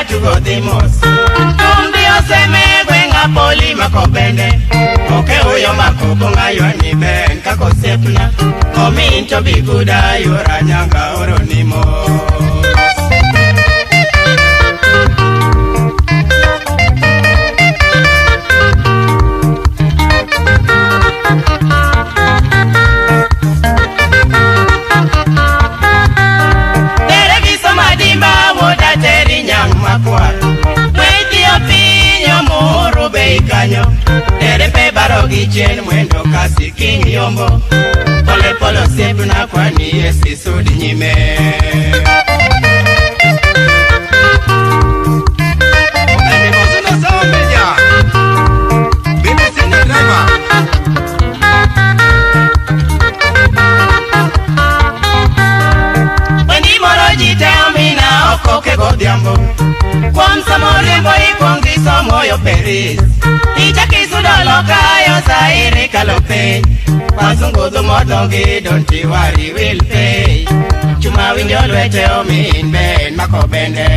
tugo dimos Tumbi oseme gwenga poli makobende Oke uyo makoko ngayo ni ben kako sepna Ominto biguda yura nyanga oronimo Derepe barogi chen mwendo kasi king yombo Pole polo sepu na kwani esi sudi nyime Mweni mozuno sao media Bine sini driver Mweni moroji teomina okoke godiambo Kwa msamorembo ikongi somoyo peris Ichakisudoloka yo sairi kalope Wazungudu modongi don't you worry will pay Chuma winyo lwete omin ben makobende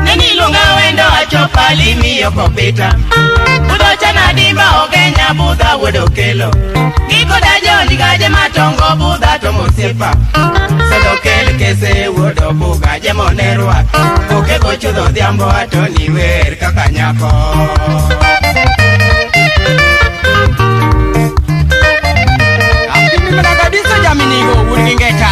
Neni lunga wendo achopali miyo kopita Udocha na dimba ogenya buda wedokelo Giko dajo ligaje matongo buda tomosepa Sedokele kese wodo buga je monerwa Oke gochudo diambo atoni wer kakanyako Apini menagadiso jaminigo urgingeta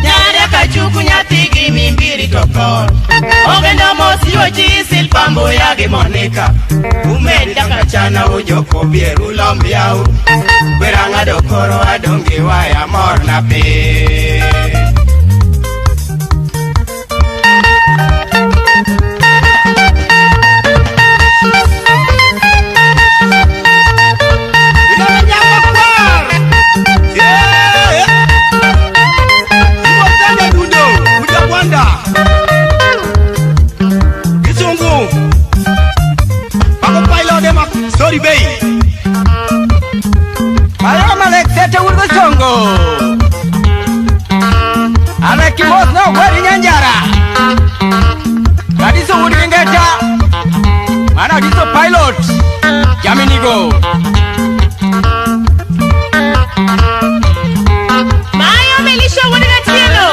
Nyare kachuku nyatigi mimbiri toko Ogendo mosi oji silpambo yagi monika Umenda kachana ujoko bieru lombiau Beranga dokoro adongi waya morna pe Sorry bay Ayo malek sete urgo songo Ana kimos no wari nyanjara Gadiso urgingeta Mana diso pilot Jaminigo Mayo melisho urgatielo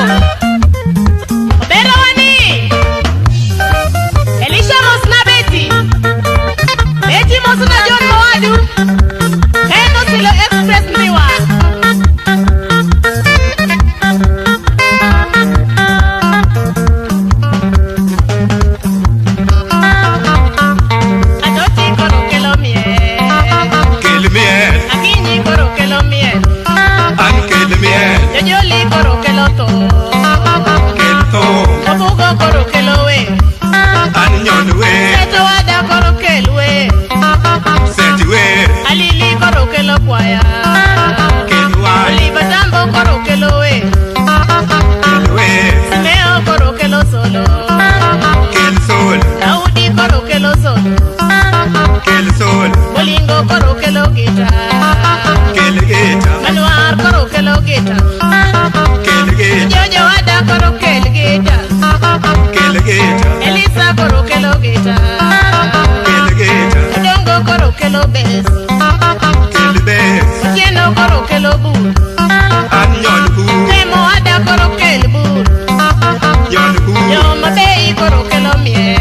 Obero wani Elisha mosna beti Beti mosna John Moadu Kendo silo express miwa Adoti koro kelo miel Kelo miel Akinyi koro kelo miel An kelo miel Jojoli koro kelo to Kelo to Obugo koro kelo we An nyon we Seto wada koro kelo we Seti we Alili koro kelo kwaya Kelo wa Oliva tambo koro kelo we Kelo we Simeo koro kelo solo Kelo sol Daudi koro kelo solo Kelo sol Bolingo koro kelo guitar Kelo guitar Manuar koro kelo guitar Kelo guitar Jojo wada koro kelo guitar Kelo guitar Elisa koro kelo guitar Kelo guitar Udongo koro kelo bass Kelo bass Otieno koro kelo bur Anyon bur Nemo wada koro kelo bur Yon bur Yoma bei koro kelo miel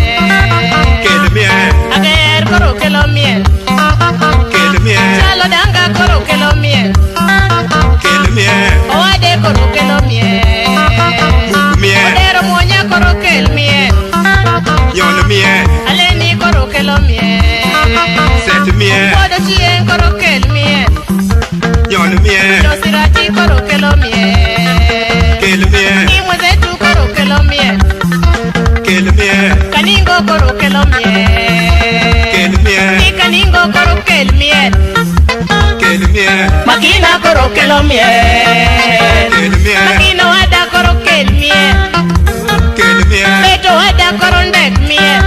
Kelo miel Ager koro kelo miel Kelo miel Chalo danga koro kelo miel Kelo miel Oade koro kelo miel Miel Odero monya koro kelo miel Yon miel Aleni koro kelo miel Set miel Odo chien koro kelo miel Yon miel Josirati koro kelo miel Kelo miel Imwezetu koro kelo miel Kelo miel Kaningo koro kelo miel Kelo miel Kaningo kelo miel. Makino ada koro kel miel. Beto ada koro ndek miel.